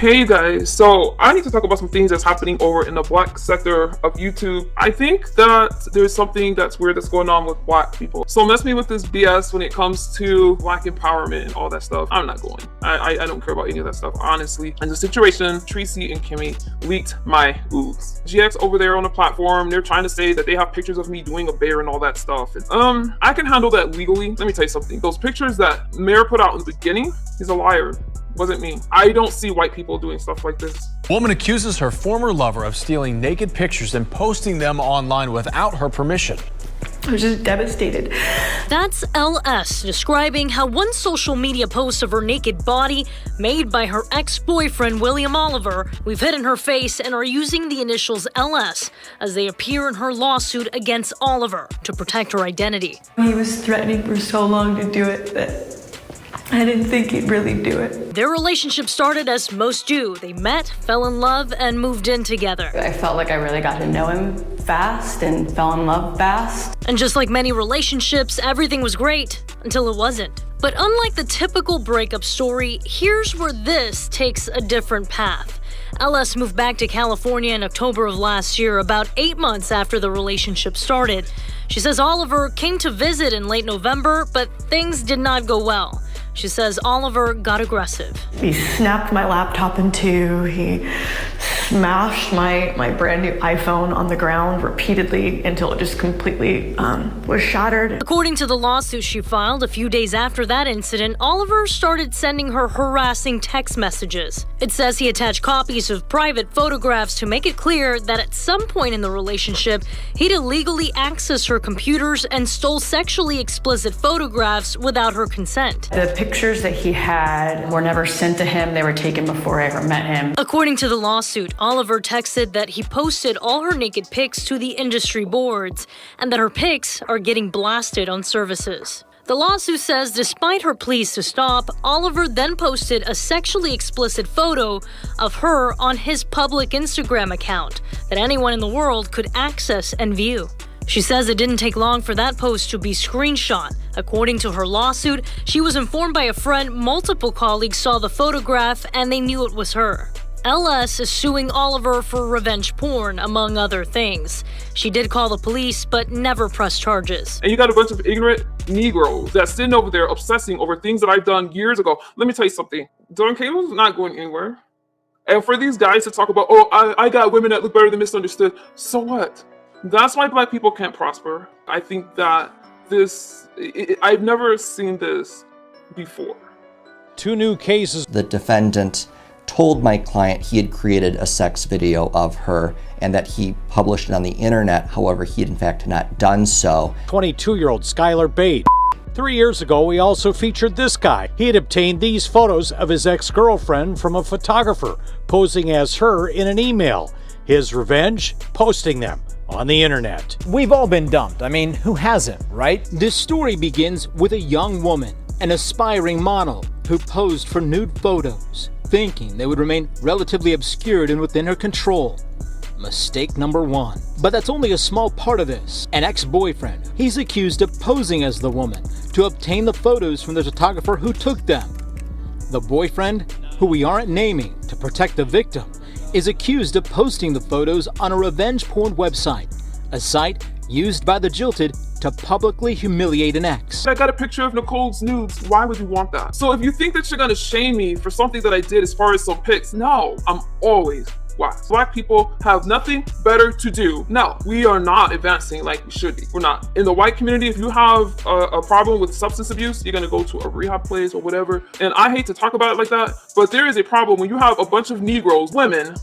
Hey guys, so I need to talk about some things that's happening over in the black sector of YouTube. I think that there's something that's weird that's going on with black people. So mess me with this BS when it comes to black empowerment and all that stuff. I'm not going. I don't care about any of that stuff, honestly. And the situation, Treecey and Kimmie leaked my oops. GX over there on the platform, they're trying to say that they have pictures of me doing a bear and all that stuff. And, I can handle that legally. Let me tell you something. Those pictures that Mayor put out in the beginning, he's a liar. Wasn't me. I don't see white people doing stuff like this. Woman accuses her former lover of stealing naked pictures and posting them online without her permission. I was just devastated. That's LS describing how one social media post of her naked body, made by her ex-boyfriend William Oliver, we've hidden her face and are using the initials LS as they appear in her lawsuit against Oliver to protect her identity. He was threatening for so long to do it that I didn't think he'd really do it. Their relationship started as most do. They met, fell in love, and moved in together. I felt like I really got to know him fast and fell in love fast. And just like many relationships, everything was great until it wasn't. But unlike the typical breakup story, here's where this takes a different path. LS moved back to California in October of last year, about 8 months after the relationship started. She says Oliver came to visit in late November, but things did not go well. She says Oliver got aggressive. He snapped my laptop in two. He smashed my brand new iPhone on the ground repeatedly until it just completely was shattered. According to the lawsuit she filed a few days after that incident, Oliver started sending her harassing text messages. It says he attached copies of private photographs to make it clear that at some point in the relationship, he'd illegally accessed her computers and stole sexually explicit photographs without her consent. The pictures that he had were never sent to him. They were taken before I ever met him. According to the lawsuit, Oliver texted that he posted all her naked pics to the industry boards and that her pics are getting blasted on services. The lawsuit says despite her pleas to stop, Oliver then posted a sexually explicit photo of her on his public Instagram account that anyone in the world could access and view. She says it didn't take long for that post to be screenshot. According to her lawsuit, she was informed by a friend multiple colleagues saw the photograph and they knew it was her. LS is suing Oliver for revenge porn, among other things. She did call the police, but never pressed charges. And you got a bunch of ignorant Negroes that's sitting over there obsessing over things that I've done years ago. Let me tell you something. Don Cable's not going anywhere. And for these guys to talk about, oh, I got women that look better than misunderstood. So what? That's why black people can't prosper. I think that I've never seen this before. 2 new cases. The defendant told my client he had created a sex video of her and that he published it on the internet. However, he had in fact not done so. 22-year-old Skylar Bate. 3 years ago, we also featured this guy. He had obtained these photos of his ex-girlfriend from a photographer, posing as her in an email. His revenge? Posting them on the internet. We've all been dumped. I mean, who hasn't, right? This story begins with a young woman, an aspiring model, who posed for nude photos, thinking they would remain relatively obscured and within her control. Mistake number 1. But that's only a small part of this. An ex-boyfriend, he's accused of posing as the woman to obtain the photos from the photographer who took them. The boyfriend, who we aren't naming to protect the victim, is accused of posting the photos on a revenge porn website, a site used by the jilted to publicly humiliate an ex. I got a picture of Nicole's nudes. Why would you want that? So if you think that you're gonna shame me for something that I did as far as some pics, no, I'm always black. Black people have nothing better to do. No, we are not advancing like we should be. We're not. In the white community, if you have a problem with substance abuse, you're gonna go to a rehab place or whatever. And I hate to talk about it like that, but there is a problem when you have a bunch of Negroes, women,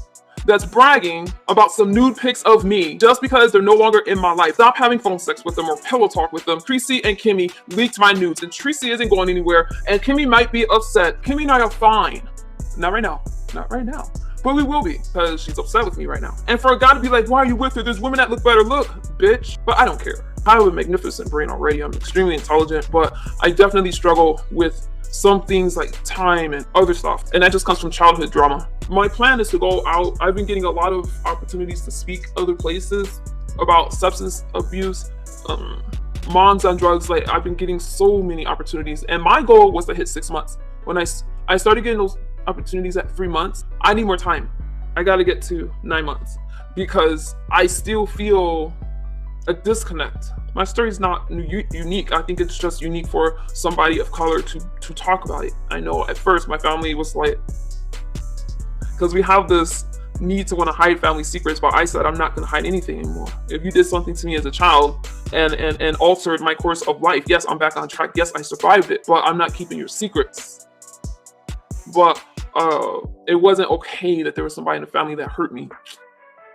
that's bragging about some nude pics of me just because they're no longer in my life. Stop having phone sex with them or pillow talk with them. Treecey and Kimmie leaked my nudes, and Treecey isn't going anywhere, and Kimmie might be upset. Kimmie and I are fine. Not right now. Not right now. But we will be, because she's upset with me right now. And for a guy to be like, why are you with her? There's women that look better. Look, bitch. But I don't care. I have a magnificent brain already. I'm extremely intelligent, but I definitely struggle with some things like time and other stuff. And that just comes from childhood drama. My plan is to go out. I've been getting a lot of opportunities to speak other places about substance abuse, moms on drugs. Like, I've been getting so many opportunities. And my goal was to hit 6 months. When I started getting those opportunities at 3 months. I need more time. I got to get to 9 months because I still feel a disconnect. My story is not unique. I think it's just unique for somebody of color to talk about it. I know at first my family was like, because we have this need to want to hide family secrets, but I said I'm not going to hide anything anymore. If you did something to me as a child and altered my course of life, yes, I'm back on track. Yes, I survived it, but I'm not keeping your secrets. But it wasn't okay that there was somebody in the family that hurt me.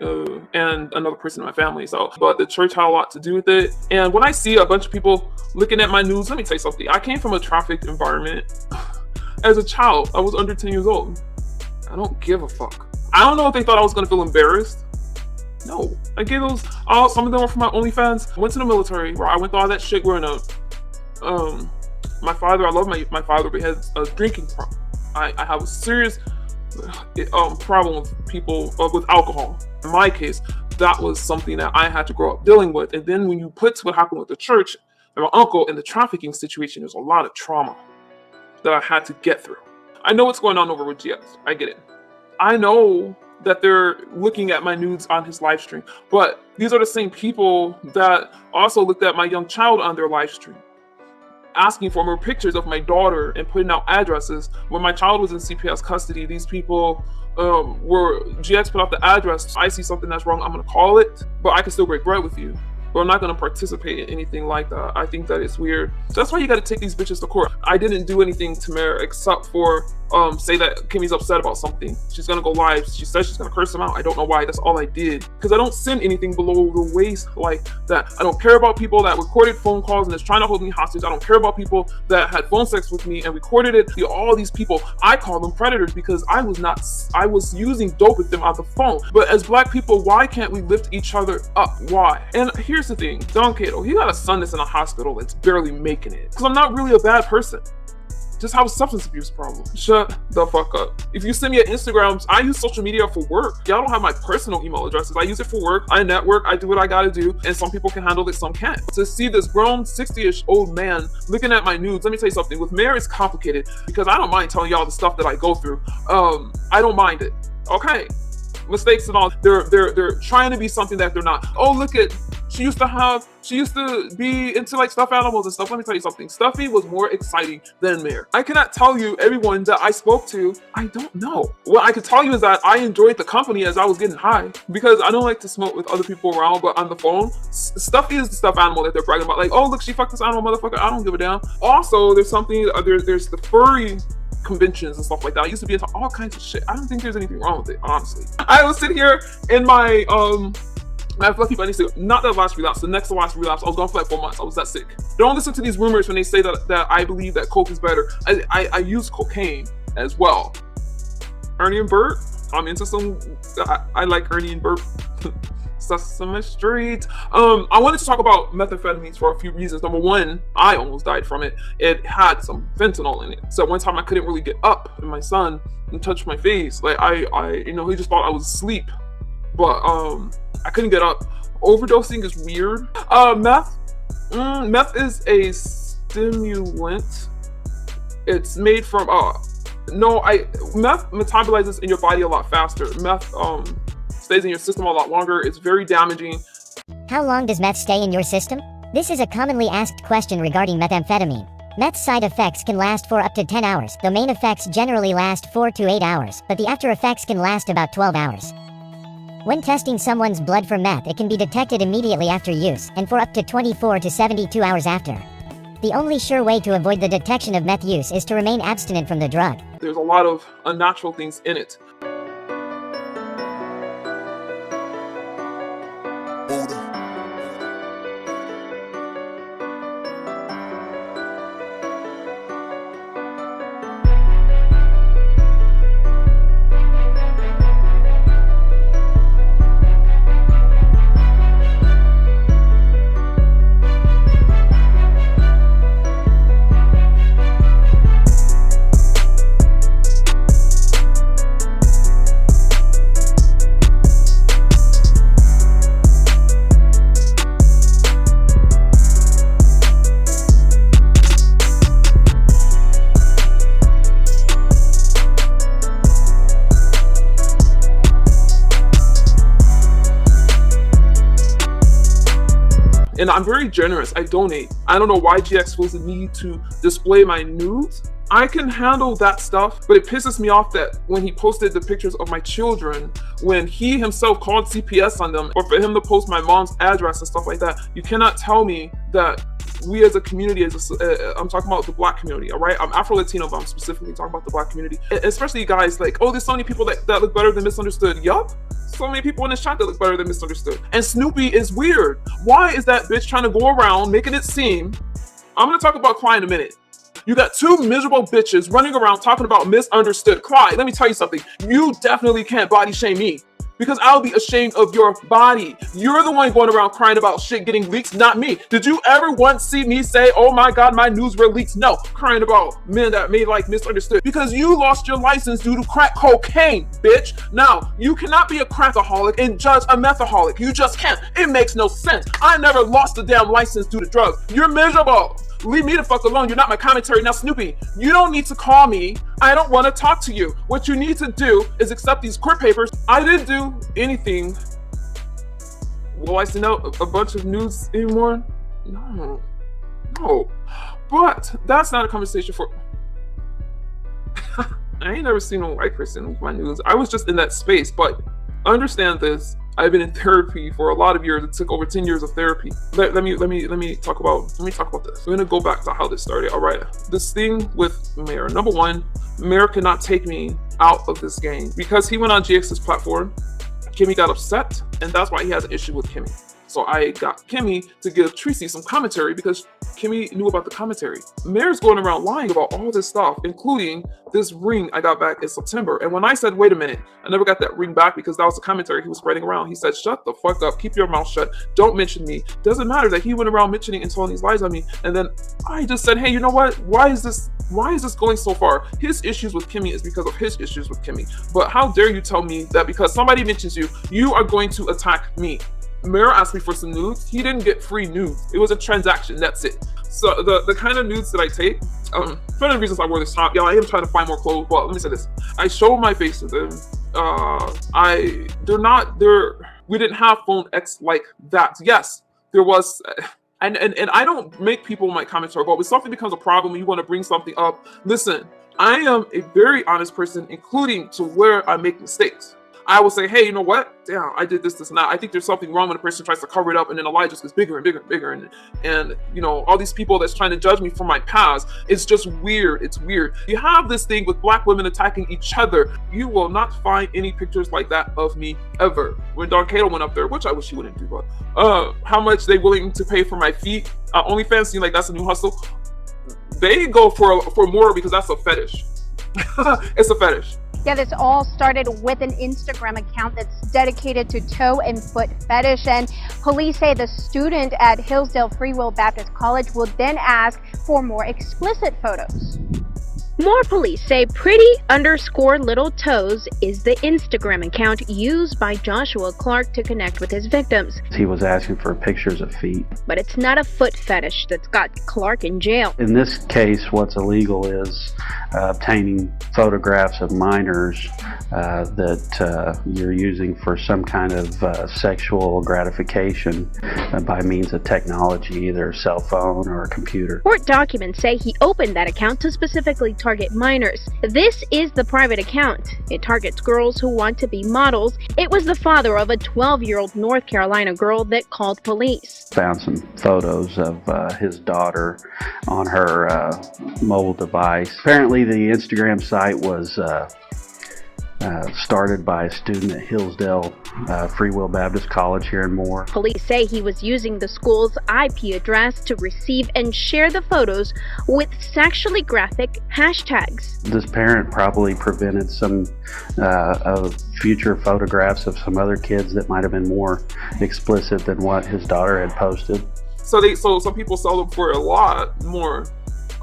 And another person in my family. But the church had a lot to do with it. And when I see a bunch of people looking at my news, let me tell you something. I came from a trafficked environment. As a child, I was under 10 years old. I don't give a fuck. I don't know if they thought I was gonna feel embarrassed. No, I gave those. Some of them were from my OnlyFans. I went to the military where I went through all that shit growing up. My father, I love my father, but he had a drinking problem. I have a serious problem with people with alcohol. In my case, that was something that I had to grow up dealing with. And then when you put what happened with the church and my uncle in the trafficking situation, there's a lot of trauma that I had to get through. I know what's going on over with GX. I get it. I know that they're looking at my nudes on his live stream, but these are the same people that also looked at my young child on their live stream, asking for more pictures of my daughter and putting out addresses. When my child was in CPS custody, these people GX put out the address. I see something that's wrong, I'm gonna call it, but I can still break bread with you. But I'm not gonna participate in anything like that. I think that it's weird. So that's why you gotta take these bitches to court. I didn't do anything to Mare except for say that Kimmie's upset about something. She's gonna go live. She says she's gonna curse him out. I don't know why. That's all I did. Because I don't send anything below the waist like that. I don't care about people that recorded phone calls and is trying to hold me hostage. I don't care about people that had phone sex with me and recorded it. All these people, I call them predators because I was using dope with them on the phone. But as Black people, why can't we lift each other up? Why? And here's the thing, Don Cato, he got a son that's in a hospital that's barely making it. Because I'm not really a bad person. Just have a substance abuse problem. Shut the fuck up. If you send me an Instagram, I use social media for work. Y'all don't have my personal email addresses. I use it for work. I network. I do what I gotta do. And some people can handle it, some can't. To see this grown 60-ish old man looking at my nudes, let me tell you something. With Mare, it's complicated because I don't mind telling y'all the stuff that I go through. I don't mind it. Okay. Mistakes and all. They're trying to be something that they're not. Oh, look at, she used to be into like stuffed animals and stuff. Let me tell you something. Stuffy was more exciting than Mare. I cannot tell you everyone that I spoke to. I don't know. What I can tell you is that I enjoyed the company as I was getting high because I don't like to smoke with other people around, but on the phone, Stuffy is the stuffed animal that they're bragging about. Like, oh, look, she fucked this animal, motherfucker. I don't give a damn. Also, there's something, there's the furry conventions and stuff like that. I used to be into all kinds of shit. I don't think there's anything wrong with it, honestly. I will sit here in my Fluffy Bunny suit. Not that last relapse, the next to last relapse. I was gone for like 4 months. I was that sick. Don't listen to these rumors when they say that I believe that coke is better. I use cocaine as well. Ernie and Bert. I'm into some. I like Ernie and Bert. Sesame Street. I wanted to talk about methamphetamines for a few reasons. Number one, I almost died from it. It had some fentanyl in it. So one time I couldn't really get up, and my son touched my face. Like he just thought I was asleep, but I couldn't get up. Overdosing is weird. Meth is a stimulant. It's made from meth metabolizes in your body a lot faster. Meth stays in your system a lot longer. It's very damaging. How long does meth stay in your system? This is a commonly asked question regarding methamphetamine. Meth's side effects can last for up to 10 hours. The main effects generally last 4 to 8 hours, but the after effects can last about 12 hours. When testing someone's blood for meth, it can be detected immediately after use, and for up to 24 to 72 hours after. The only sure way to avoid the detection of meth use is to remain abstinent from the drug. There's a lot of unnatural things in it. and I'm very generous. I donate. I don't know why GX feels the need to display my nudes. I can handle that stuff, but it pisses me off that when he posted the pictures of my children, when he himself called CPS on them, or for him to post my mom's address and stuff like that, you cannot tell me that we as a community, I'm talking about the Black community, all right? I'm Afro-Latino, but I'm specifically talking about the Black community. Especially guys like, oh, there's so many people that look better than misunderstood. Yup. So many people in the chat that look better than misunderstood. And Snoopy is weird. Why is that bitch trying to go around making it seem, I'm gonna talk about Clyde in a minute. You got two miserable bitches running around talking about misunderstood. Clyde, let me tell you something. You definitely can't body shame me, because I'll be ashamed of your body. You're the one going around crying about shit getting leaks, not me. Did you ever once see me say, oh my God, my news were leaks? No, crying about men that may like misunderstood. Because you lost your license due to crack cocaine, bitch. Now, you cannot be a crackaholic and judge a methaholic. You just can't. It makes no sense. I never lost a damn license due to drugs. You're miserable. Leave me the fuck alone. You're not my commentary. Now, Snoopy, you don't need to call me. I don't want to talk to you. What you need to do is accept these court papers. I didn't do anything. Will I send out a bunch of news anymore? No. But that's not a conversation for... I ain't never seen a white person with my news. I was just in that space, but understand this. I've been in therapy for a lot of years. It took over 10 years of therapy. Let me talk about this. We're gonna go back to how this started. All right, this thing with Mayor. Number one, Mayor cannot take me out of this game because he went on GX's platform. Kimmie got upset, and that's why he has an issue with Kimmie. So I got Kimmie to give Treecey some commentary because Kimmie knew about the commentary. Mayor's going around lying about all this stuff, including this ring I got back in September. And when I said, wait a minute, I never got that ring back because that was the commentary he was spreading around. He said, shut the fuck up, keep your mouth shut, don't mention me. Doesn't matter that he went around mentioning and telling these lies on me. And then I just said, hey, you know what? Why is this going so far? His issues with Kimmie is because of his issues with Kimmie. But how dare you tell me that because somebody mentions you, you are going to attack me? Mayor asked me for some nudes. He didn't get free nudes. It was a transaction. That's it. So the kind of nudes that I take, one of the reasons I wore this top, I am trying to find more clothes. Well, let me say this. I show my face to them. We didn't have phone X like that. Yes, there was, and I don't make people my commentary, but when something becomes a problem, you want to bring something up. Listen, I am a very honest person, including to where I make mistakes. I will say, hey, you know what? Damn, I did this and that. I think there's something wrong when a person tries to cover it up, and then the lie just gets bigger and bigger and bigger. And you know, all these people that's trying to judge me for my past, it's just weird. It's weird. You have this thing with Black women attacking each other. You will not find any pictures like that of me ever. When Don Cato went up there, which I wish he wouldn't do, but how much they willing to pay for my feet? OnlyFans seem like that's a new hustle. They go for more because that's a fetish. It's a fetish. Yeah, this all started with an Instagram account that's dedicated to toe and foot fetish, and police say the student at Hillsdale Free Will Baptist College will then ask for more explicit photos. More police say pretty_little toes is the Instagram account used by Joshua Clark to connect with his victims. He was asking for pictures of feet. But it's not a foot fetish that's got Clark in jail. In this case, what's illegal is obtaining photographs of minors that you're using for some kind of sexual gratification by means of technology, either a cell phone or a computer. Court documents say he opened that account to specifically target minors. This is the private account. It targets girls who want to be models. It was the father of a 12-year-old North Carolina girl that called police. Found some photos of his daughter on her mobile device. Apparently the Instagram site was started by a student at Hillsdale Free Will Baptist College here in Moore. Police say he was using the school's IP address to receive and share the photos with sexually graphic hashtags. This parent probably prevented some of future photographs of some other kids that might have been more explicit than what his daughter had posted. So some people sell them for a lot more.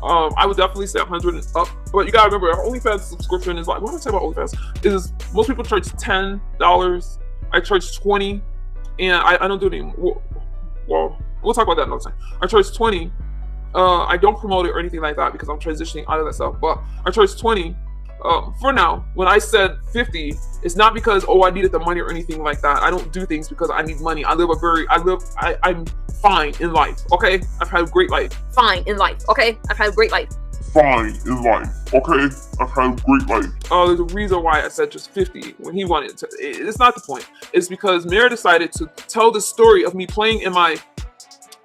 I would definitely say 100 and up, but you gotta remember, OnlyFans subscription is like, what am I saying about OnlyFans? Is most people charge $10, I charge 20, and I don't do it anymore. Well, we'll talk about that another time. I charge 20. I don't promote it or anything like that because I'm transitioning out of that stuff, but I charge 20. For now, when I said 50, it's not because, oh, I needed the money or anything like that. I don't do things because I need money. I'm fine in life, okay? I've had a great life. Fine in life, okay? I've had a great life. Fine in life, okay? I've had a great life. There's a reason why I said just 50 when he wanted to. It's not the point. It's because Mayor decided to tell the story of me playing in my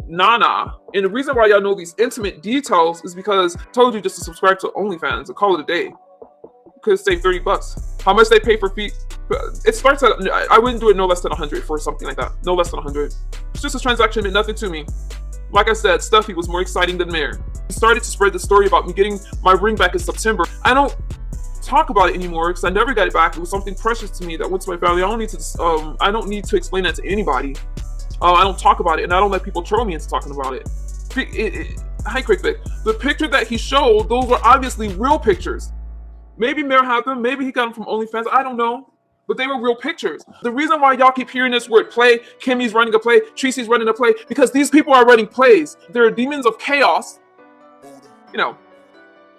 Nana. And the reason why y'all know these intimate details is because I told you just to subscribe to OnlyFans and call it a day. Could save $30. How much they pay for feet? It starts at, I wouldn't do it no less than 100 for something like that. No less than 100. It's just a transaction, meant nothing to me. Like I said, Stuffy was more exciting than Mayor. He started to spread the story about me getting my ring back in September. I don't talk about it anymore because I never got it back. It was something precious to me that went to my family. I don't need to explain that to anybody. I don't talk about it, and I don't let people troll me into talking about it. Hi, Quick Vic. The picture that he showed, those were obviously real pictures. Maybe Mayor had them, maybe he got them from OnlyFans, I don't know. But they were real pictures. The reason why y'all keep hearing this word play, Kimmie's running a play, Treecey's running a play, because these people are running plays. They're demons of chaos. You know,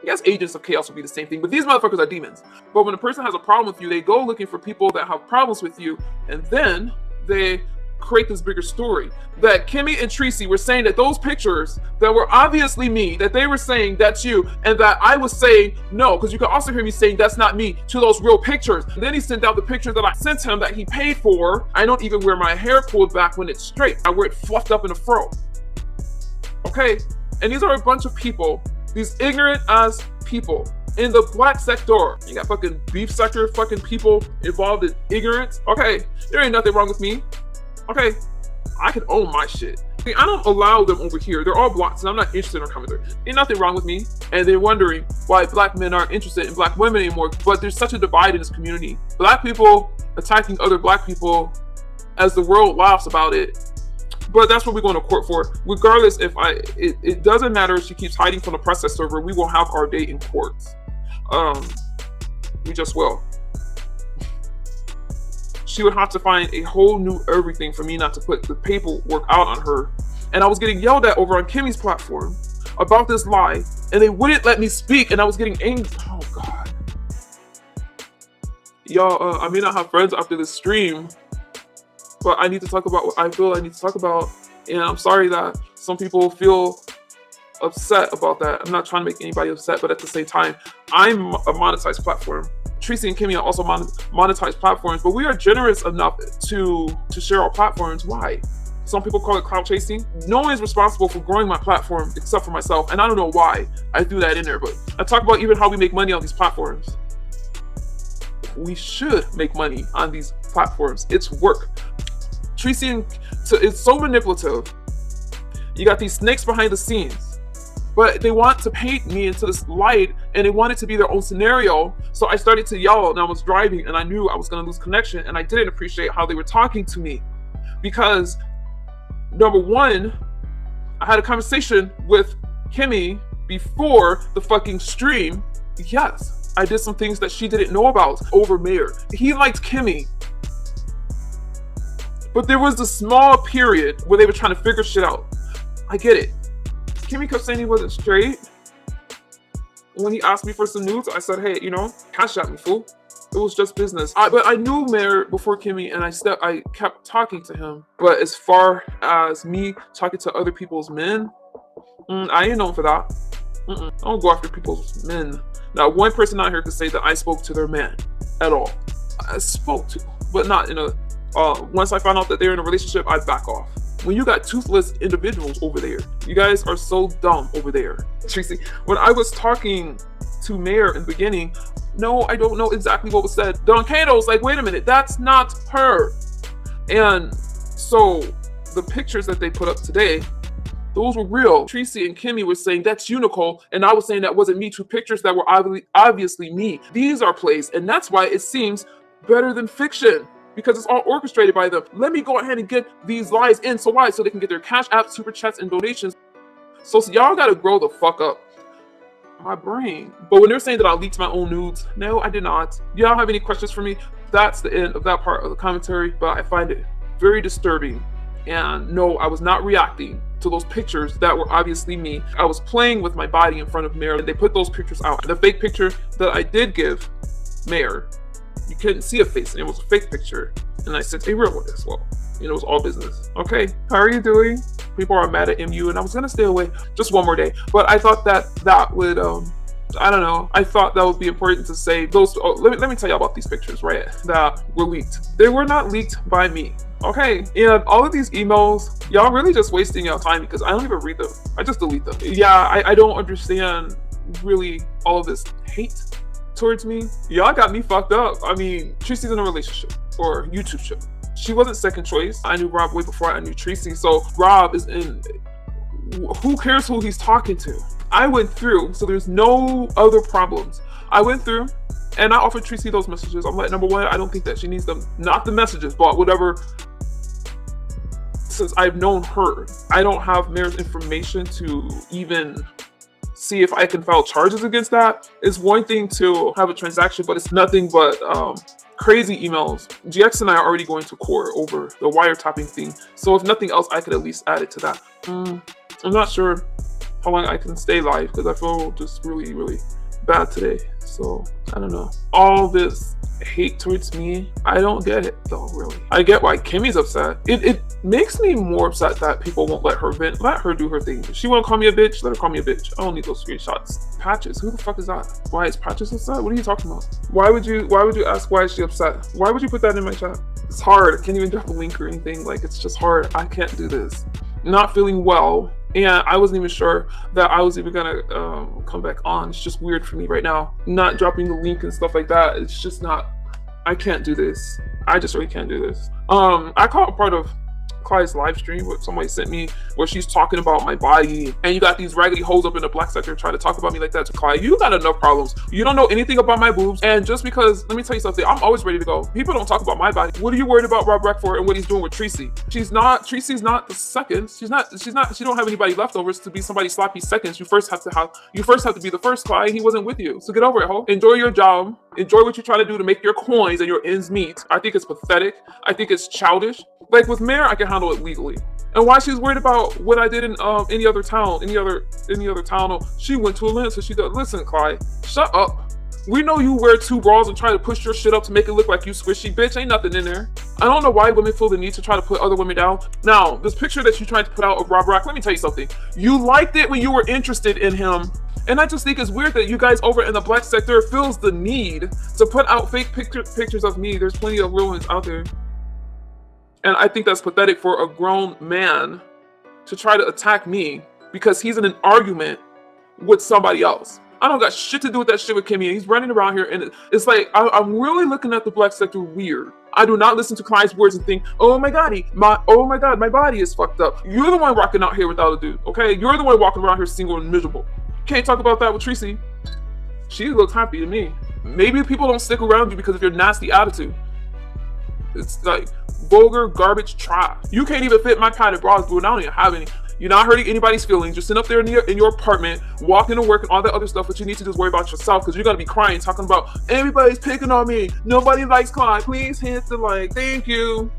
I guess agents of chaos would be the same thing, but these motherfuckers are demons. But when a person has a problem with you, they go looking for people that have problems with you, and then they create this bigger story. That Kimmie and Treecey were saying that those pictures that were obviously me, that they were saying that's you, and that I was saying no, because you can also hear me saying that's not me to those real pictures. And then he sent out the picture that I sent him that he paid for. I don't even wear my hair pulled back when it's straight. I wear it fluffed up in a fro. Okay? And these are a bunch of people, these ignorant ass people in the black sector. You got fucking beef sector fucking people involved in ignorance. Okay, there ain't nothing wrong with me. Okay, I can own my shit. I don't allow them over here. They're all blocked, and I'm not interested in their commentary. Ain't nothing wrong with me. And they're wondering why black men aren't interested in black women anymore. But there's such a divide in this community. Black people attacking other black people as the world laughs about it. But that's what we're going to court for. Regardless, it doesn't matter if she keeps hiding from the process server. We will have our day in courts. We just will. She would have to find a whole new everything for me not to put the paperwork out on her. And I was getting yelled at over on Kimmie's platform about this lie, and they wouldn't let me speak, and I was getting angry. Oh God. Y'all, I may not have friends after this stream, but I need to talk about what I feel I need to talk about. And I'm sorry that some people feel upset about that. I'm not trying to make anybody upset, but at the same time, I'm a monetized platform. Treecey and Kimmie are also monetized platforms, but we are generous enough to share our platforms. Why? Some people call it clout chasing. No one is responsible for growing my platform except for myself, and I don't know why I threw that in there, but I talk about even how we make money on these platforms. We should make money on these platforms. It's work. Treecey, it's so manipulative. You got these snakes behind the scenes. But they want to paint me into this light, and they want it to be their own scenario. So I started to yell, and I was driving, and I knew I was going to lose connection, and I didn't appreciate how they were talking to me. Because, number one, I had a conversation with Kimmie before the fucking stream. Yes, I did some things that she didn't know about over Mayor. He liked Kimmie. But there was a small period where they were trying to figure shit out. I get it. Kimmie kept saying he wasn't straight. When he asked me for some nudes, I said, hey, you know, cash at me, fool. It was just business. But I knew Mayor before Kimmie, and I kept talking to him. But as far as me talking to other people's men, I ain't known for that. I don't go after people's men. Now, one person out here could say that I spoke to their man at all. I spoke to, but not in a, once I found out that they're in a relationship, I back off. When you got toothless individuals over there, you guys are so dumb over there. Treecey, when I was talking to Mayor in the beginning, no, I don't know exactly what was said. Don Cato's like, wait a minute, that's not her. And so the pictures that they put up today, those were real. Treecey and Kimmie were saying, that's you, Nicole. And I was saying that wasn't me. Two pictures that were obviously me. These are plays. And that's why it seems better than fiction. Because it's all orchestrated by them. Let me go ahead and get these lies in. So why? So they can get their cash apps, super chats, and donations. So y'all gotta grow the fuck up. My brain. But when they're saying that I leaked my own nudes, no, I did not. Y'all have any questions for me? That's the end of that part of the commentary, but I find it very disturbing. And no, I was not reacting to those pictures that were obviously me. I was playing with my body in front of Mayor, and they put those pictures out. The fake picture that I did give Mayor, you couldn't see a face, and it was a fake picture. And I sent a real one as well. It was all business. Okay, how are you doing? People are mad at MU, and I was gonna stay away just one more day. But I thought that would, I don't know. I thought that would be important to say those. Oh, let me tell you about these pictures, right? That were leaked. They were not leaked by me. Okay, and all of these emails, y'all really just wasting your time because I don't even read them. I just delete them. Yeah, I don't understand really all of this hate towards me. Y'all got me fucked up. I mean, Treecey's in a relationship or YouTube show. She wasn't second choice. I knew Rob way before I knew Treecey. So Rob is in, who cares who he's talking to? I went through, so there's no other problems. I went through and I offered Treecey those messages. I'm like, number one, I don't think that she needs them. Not the messages, but whatever. Since I've known her, I don't have Mayor's information to even see if I can file charges against that. It's one thing to have a transaction, but it's nothing but crazy emails. GX and I are already going to court over the wiretapping thing. So if nothing else, I could at least add it to that. I'm not sure how long I can stay live because I feel just really, really bad today. So I don't know. All this hate towards me, I don't get it though, really. I get why Kimmie's upset. It makes me more upset that people won't let her vent. Let her do her thing. If she want to call me a bitch, let her call me a bitch. I don't need those screenshots. Patches, who the fuck is that? Why is Patches upset? What are you talking about? Why would you ask why is she upset? Why would you put that in my chat? It's hard. I can't even drop a link or anything. Like, it's just hard. I can't do this. Not feeling well, and I wasn't even sure that I was even gonna come back on. It's just weird for me right now. Not dropping the link and stuff like that. It's just not, I can't do this. I just really can't do this. I caught a part of Clyde's live stream, what somebody sent me, where she's talking about my body, and you got these raggedy hoes up in the black sector trying to talk about me like that to Clyde. You got enough problems. You don't know anything about my boobs, and just because, let me tell you something, I'm always ready to go. People don't talk about my body. What are you worried about Rob Reck for and what he's doing with Treecey? Treecey's not the second. She don't have anybody leftovers to be somebody sloppy seconds. You first have to be the first, Clyde. He wasn't with you. So get over it, ho. Enjoy your job. Enjoy what you're trying to do to make your coins and your ends meet. I think it's pathetic. I think it's childish. Like with Mayor, I can handle it legally. And why she's worried about what I did in any other town. Oh, she went to Atlanta, so she does. Listen, Clyde, shut up. We know you wear 2 bras and try to push your shit up to make it look like you squishy, bitch. Ain't nothing in there. I don't know why women feel the need to try to put other women down. Now, this picture that you tried to put out of Rob Rock, let me tell you something. You liked it when you were interested in him. And I just think it's weird that you guys over in the black sector feels the need to put out fake pictures of me. There's plenty of real ones out there. And I think that's pathetic for a grown man to try to attack me because he's in an argument with somebody else. I don't got shit to do with that shit with Kimmie. He's running around here, and it's like I'm really looking at the black sector weird. I do not listen to Clyde's words and think, oh my god, my body is fucked up. You're the one rocking out here without a dude, okay? You're the one walking around here single and miserable. Can't talk about that with Treecey. She looks happy to me. Maybe people don't stick around you because of your nasty attitude. It's like vulgar garbage trash. You can't even fit my padded bras, boo, and I don't even have any. You're not hurting anybody's feelings. You're sitting up there in your apartment, walking to work and all that other stuff, but you need to just worry about yourself because you're going to be crying, talking about everybody's picking on me. Nobody likes Clyde. Please hit the like. Thank you.